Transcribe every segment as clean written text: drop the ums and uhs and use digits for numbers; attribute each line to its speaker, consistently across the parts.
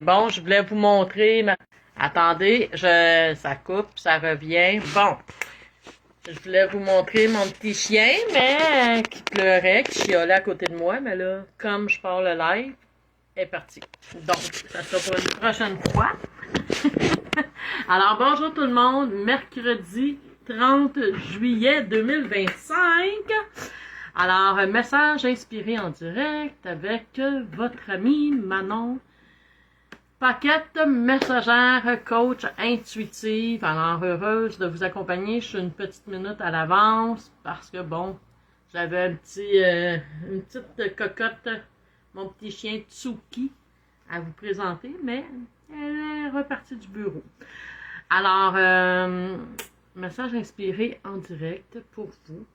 Speaker 1: Bon, je voulais vous montrer Attendez, ça coupe, ça revient. Bon, je voulais vous montrer mon petit chien, mais qui pleurait, qui chiolait à côté de moi. Mais là, comme je pars le live, elle est partie. Donc, ça sera pour une prochaine fois. Alors, bonjour tout le monde. Mercredi 30 juillet 2025. Alors, un message inspiré en direct avec votre ami Manon Paquette, messagère, coach intuitive. Alors, heureuse de vous accompagner. Je suis une petite minute à l'avance parce que, bon, j'avais une petite cocotte, mon petit chien Tsuki, à vous présenter, mais elle est repartie du bureau. Alors, message inspiré en direct pour vous.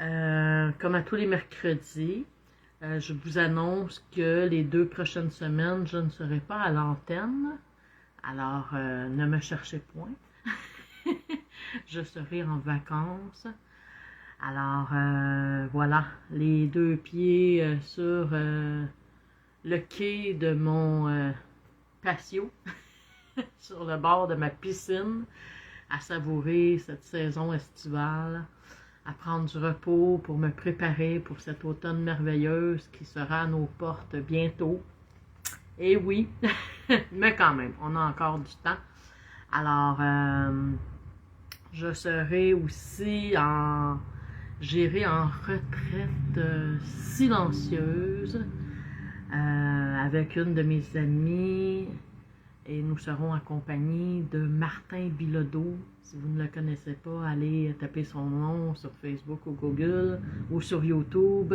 Speaker 1: Comme à tous les mercredis. Je vous annonce que les 2 prochaines semaines, je ne serai pas à l'antenne. Alors, ne me cherchez point. Je serai en vacances. Alors, voilà, les 2 pieds sur le quai de mon patio, sur le bord de ma piscine, à savourer cette saison estivale, à prendre du repos pour me préparer pour cet automne merveilleuse qui sera à nos portes bientôt. Et oui, mais quand même, on a encore du temps. Alors, je serai aussi j'irai en retraite silencieuse avec une de mes amies et nous serons accompagnés de Martin Bilodeau. Si vous ne le connaissez pas, allez taper son nom sur Facebook ou Google ou sur YouTube.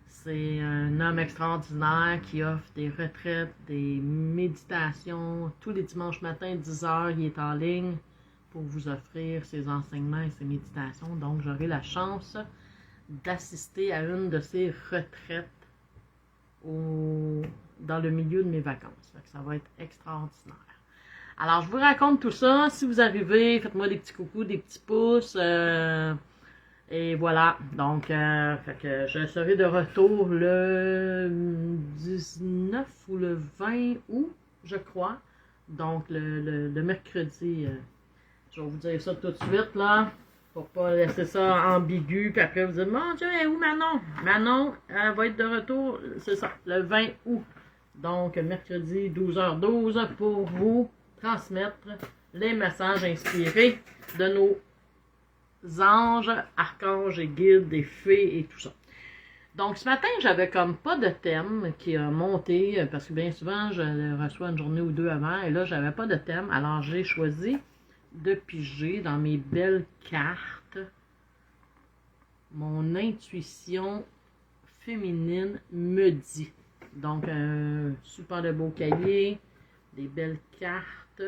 Speaker 1: C'est un homme extraordinaire qui offre des retraites, des méditations. Tous les dimanches matins, 10h, il est en ligne pour vous offrir ses enseignements et ses méditations. Donc, j'aurai la chance d'assister à une de ses retraites dans le milieu de mes vacances. Ça va être extraordinaire. Alors, je vous raconte tout ça. Si vous arrivez, faites-moi des petits coucous, des petits pouces. Et voilà. Donc, fait que je serai de retour le 19 ou le 20 août, je crois. Donc, le mercredi. Je vais vous dire ça tout de suite, là. Pour pas laisser ça ambigu, puis après vous dire, mon Dieu, elle est où Manon? Manon, elle va être de retour, c'est ça, le 20 août. Donc, mercredi, 12h12, pour vous transmettre les messages inspirés de nos anges, archanges et guides, des fées et tout ça. Donc, ce matin, j'avais comme pas de thème qui a monté, parce que bien souvent, je le reçois une journée ou deux avant, et là, j'avais pas de thème. Alors, j'ai choisi de piger dans mes belles cartes mon intuition féminine me dit. Donc, un super de beau cahier, des belles cartes.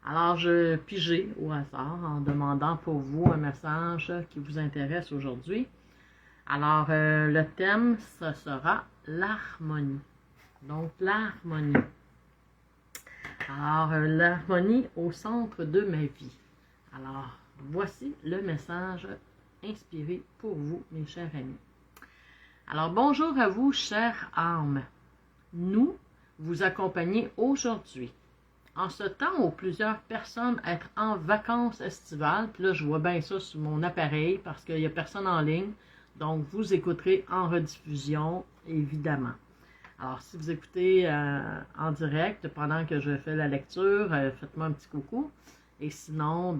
Speaker 1: Alors, je pigeais au hasard en demandant pour vous un message qui vous intéresse aujourd'hui. Alors, le thème, ce sera l'harmonie. Donc, l'harmonie. Alors, l'harmonie au centre de ma vie. Alors, voici le message inspiré pour vous, mes chers amis. Alors, bonjour à vous, chère âme. Nous vous accompagnons aujourd'hui. En ce temps où plusieurs personnes être en vacances estivales, puis là, je vois bien ça sur mon appareil parce qu'il n'y a personne en ligne, donc vous écouterez en rediffusion, évidemment. Alors, si vous écoutez en direct pendant que je fais la lecture, faites-moi un petit coucou. Et sinon,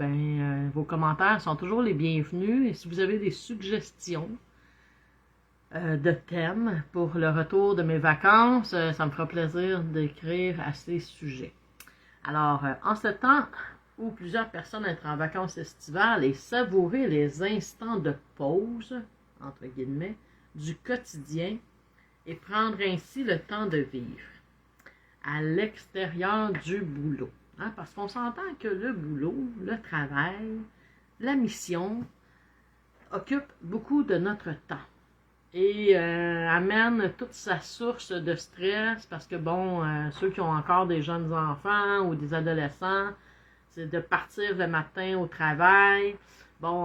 Speaker 1: vos commentaires sont toujours les bienvenus. Et si vous avez des suggestions de thèmes pour le retour de mes vacances, ça me fera plaisir d'écrire à ces sujets. Alors, en ce temps où plusieurs personnes sont en vacances estivales et savourer les instants de pause, entre guillemets, du quotidien, et prendre ainsi le temps de vivre à l'extérieur du boulot. Hein? Parce qu'on s'entend que le boulot, le travail, la mission occupe beaucoup de notre temps et amène toute sa source de stress parce que, ceux qui ont encore des jeunes enfants ou des adolescents, c'est de partir le matin au travail,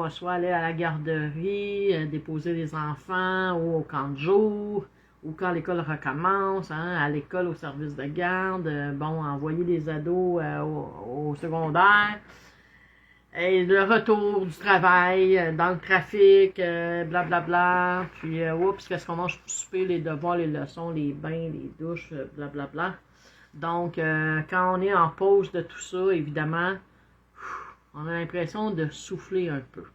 Speaker 1: soit aller à la garderie, déposer les enfants ou au camp de jour, ou quand l'école recommence, hein, à l'école, au service de garde, bon, envoyer les ados au secondaire, et le retour du travail, dans le trafic, blablabla, puis, oups, qu'est-ce qu'on mange pour souper, les devoirs, les leçons, les bains, les douches, blablabla. Donc, quand on est en pause de tout ça, évidemment, on a l'impression de souffler un peu.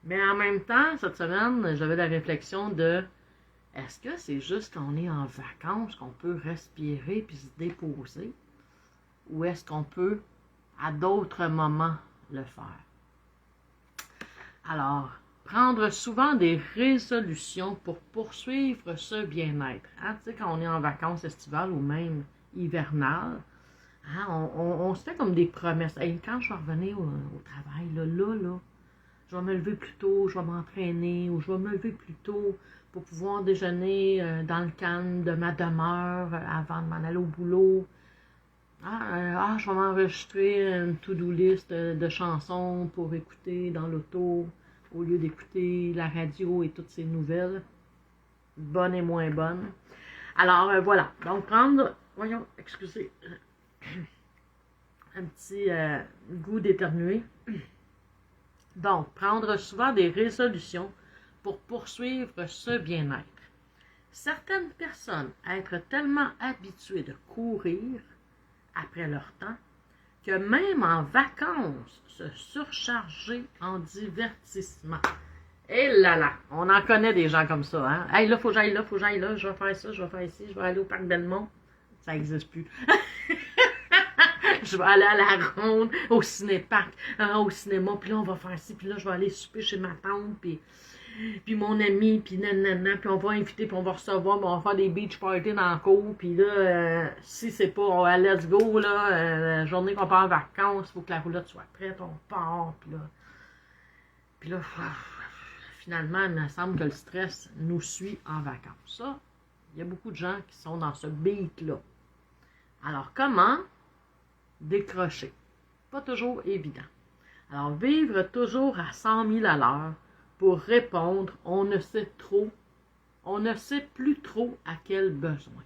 Speaker 1: Mais en même temps, cette semaine, j'avais la réflexion de est-ce que c'est juste quand on est en vacances qu'on peut respirer puis se déposer? Ou est-ce qu'on peut, à d'autres moments, le faire? Alors, prendre souvent des résolutions pour poursuivre ce bien-être. Hein? Tu sais, quand on est en vacances estivales ou même hivernales, hein, on se fait comme des promesses. Hey, quand je vais revenir au travail, là, je vais me lever plus tôt, je vais m'entraîner, ou je vais me lever plus tôt pour pouvoir déjeuner dans le calme de ma demeure avant de m'en aller au boulot. Je vais m'enregistrer une to-do list de chansons pour écouter dans l'auto au lieu d'écouter la radio et toutes ces nouvelles, bonnes et moins bonnes. Alors, voilà. Donc, excusez, un petit goût d'éternuer. Donc, prendre souvent des résolutions pour poursuivre ce bien-être. Certaines personnes être tellement habituées de courir après leur temps que même en vacances, se surcharger en divertissement. Et là, on en connaît des gens comme ça, hein? Hey, là, faut que j'aille là, je vais faire ça, je vais faire ici, je vais aller au parc Belmont. Ça n'existe plus. Je vais aller à la ronde, au ciné-parc, au cinéma, puis là, on va faire ci, puis là, je vais aller souper chez ma tante, puis mon ami, puis nanana, puis on va inviter, puis on va recevoir, puis on va faire des beach parties dans la cour, puis là, si c'est pas let's go, là, la journée qu'on part en vacances, il faut que la roulotte soit prête, on part, puis là, finalement, il me semble que le stress nous suit en vacances. Ça, il y a beaucoup de gens qui sont dans ce beat-là. Alors, comment décrocher? Pas toujours évident. Alors, vivre toujours à 100 000 à l'heure pour répondre, on ne sait plus trop à quel besoin.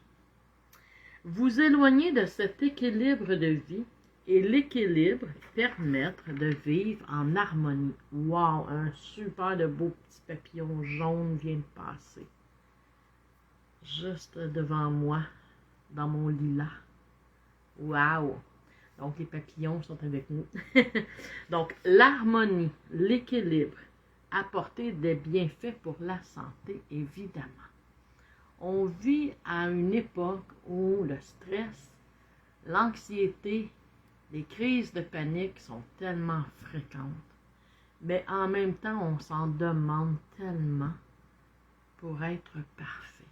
Speaker 1: Vous éloigner de cet équilibre de vie et l'équilibre permettre de vivre en harmonie. Wow, un super de beau petit papillon jaune vient de passer. Juste devant moi, dans mon lilas. Wow! Donc, les papillons sont avec nous. Donc, l'harmonie, l'équilibre, apporter des bienfaits pour la santé, évidemment. On vit à une époque où le stress, l'anxiété, les crises de panique sont tellement fréquentes. Mais en même temps, on s'en demande tellement pour être parfait.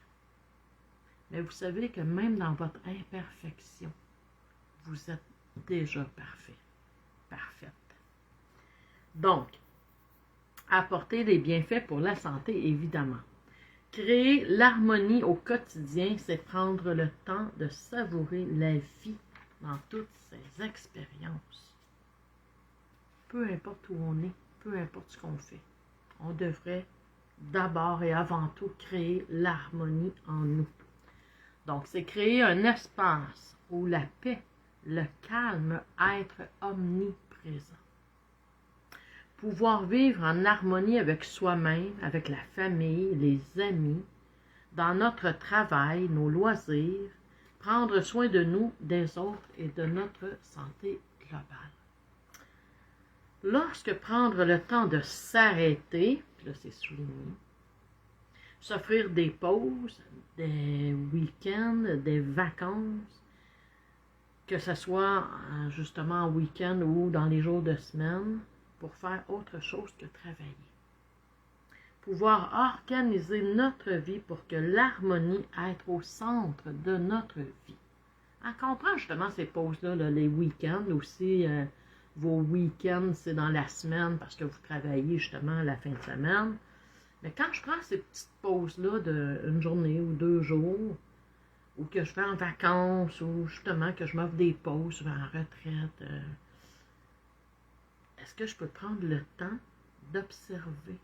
Speaker 1: Mais vous savez que même dans votre imperfection, vous êtes déjà parfait, parfaite. Donc, apporter des bienfaits pour la santé, évidemment. Créer l'harmonie au quotidien, c'est prendre le temps de savourer la vie dans toutes ses expériences. Peu importe où on est, peu importe ce qu'on fait, on devrait d'abord et avant tout créer l'harmonie en nous. Donc, c'est créer un espace où la paix, le calme, être omniprésent. Pouvoir vivre en harmonie avec soi-même, avec la famille, les amis, dans notre travail, nos loisirs, prendre soin de nous, des autres et de notre santé globale. Lorsque prendre le temps de s'arrêter, puis là c'est souligné, s'offrir des pauses, des week-ends, des vacances, que ce soit justement en week-end ou dans les jours de semaine, pour faire autre chose que travailler. Pouvoir organiser notre vie pour que l'harmonie être au centre de notre vie. Quand on prend justement ces pauses-là, les week-ends, aussi vos week-ends, c'est dans la semaine parce que vous travaillez justement la fin de semaine. Mais quand je prends ces petites pauses-là d'une journée ou 2 jours, ou que je vais en vacances, ou justement que je m'offre des pauses, je vais en retraite, est-ce que je peux prendre le temps d'observer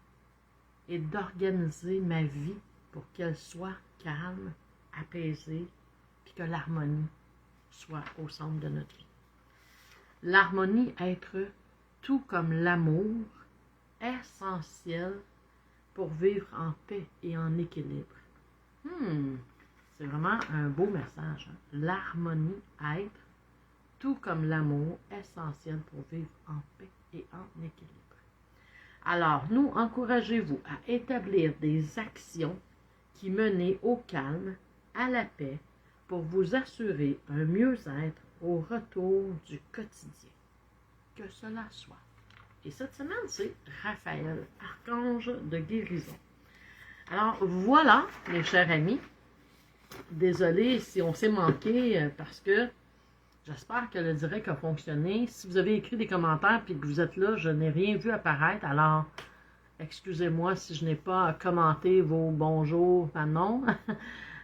Speaker 1: et d'organiser ma vie pour qu'elle soit calme, apaisée, puis que l'harmonie soit au centre de notre vie. L'harmonie être tout comme l'amour, essentiel pour vivre en paix et en équilibre. C'est vraiment un beau message. Hein? L'harmonie être tout comme l'amour, essentiel pour vivre en paix et en équilibre. Alors, nous, encouragez-vous à établir des actions qui mènent au calme, à la paix, pour vous assurer un mieux-être au retour du quotidien. Que cela soit. Et cette semaine, c'est Raphaël, archange de guérison. Alors, voilà, mes chers amis. Désolée si on s'est manqué parce que j'espère que le direct a fonctionné. Si vous avez écrit des commentaires et que vous êtes là, je n'ai rien vu apparaître. Alors, excusez-moi si je n'ai pas commenté vos bonjours, Manon.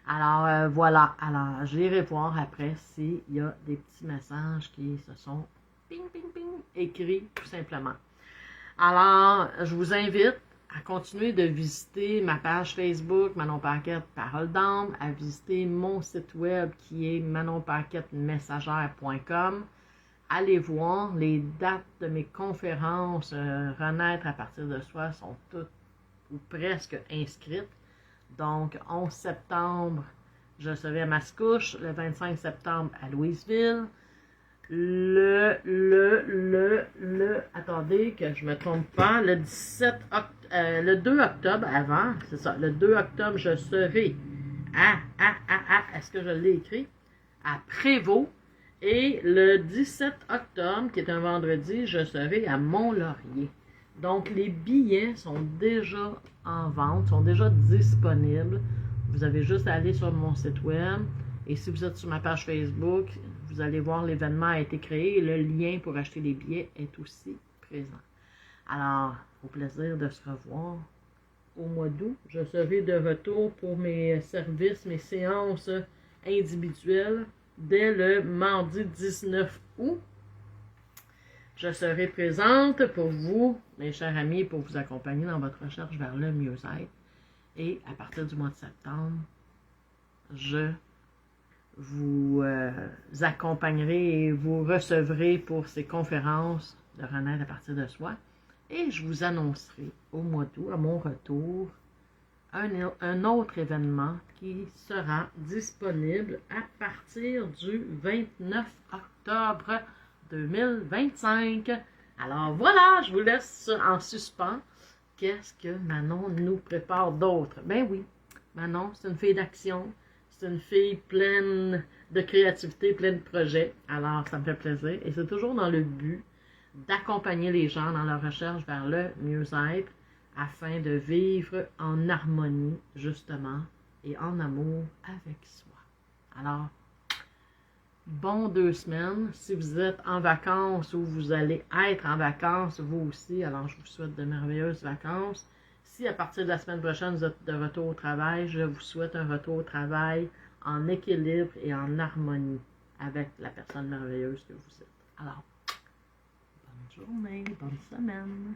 Speaker 1: Alors, voilà. Alors, j'irai voir après s'il y a des petits messages qui se sont ping, ping, ping, écrits tout simplement. Alors, je vous invite à continuer de visiter ma page Facebook, Manon Paquette Parole d'âme, à visiter mon site web qui est manonpaquettemessagère.com. Allez voir, les dates de mes conférences Renaître à partir de soi sont toutes ou presque inscrites. Donc, 11 septembre, je serai à Mascouche, le 25 septembre à Louisville, attendez que je me trompe pas, le 2 octobre avant, c'est ça, le 2 octobre, je serai est-ce que je l'ai écrit? À Prévost. Et le 17 octobre, qui est un vendredi, je serai à Mont-Laurier. Donc, les billets sont déjà en vente, sont déjà disponibles. Vous avez juste à aller sur mon site web. Et si vous êtes sur ma page Facebook, vous allez voir l'événement a été créé et le lien pour acheter les billets est aussi présent. Alors, au plaisir de se revoir au mois d'août. Je serai de retour pour mes services, mes séances individuelles dès le mardi 19 août. Je serai présente pour vous, mes chers amis, pour vous accompagner dans votre recherche vers le mieux-être. Et à partir du mois de septembre, je vous accompagnerai et vous recevrez pour ces conférences de Renaître à partir de soi. Et je vous annoncerai au mois d'août, à mon retour, un autre événement qui sera disponible à partir du 29 octobre 2025. Alors voilà, je vous laisse en suspens. Qu'est-ce que Manon nous prépare d'autre? Ben oui, Manon, c'est une fille d'action. C'est une fille pleine de créativité, pleine de projets. Alors, ça me fait plaisir. Et c'est toujours dans le but d'accompagner les gens dans leur recherche vers le mieux-être afin de vivre en harmonie, justement, et en amour avec soi. Alors, bon 2 semaines. Si vous êtes en vacances ou vous allez être en vacances, vous aussi, alors je vous souhaite de merveilleuses vacances. Si à partir de la semaine prochaine, vous êtes de retour au travail, je vous souhaite un retour au travail en équilibre et en harmonie avec la personne merveilleuse que vous êtes. Alors, bonne journée, bonne semaine.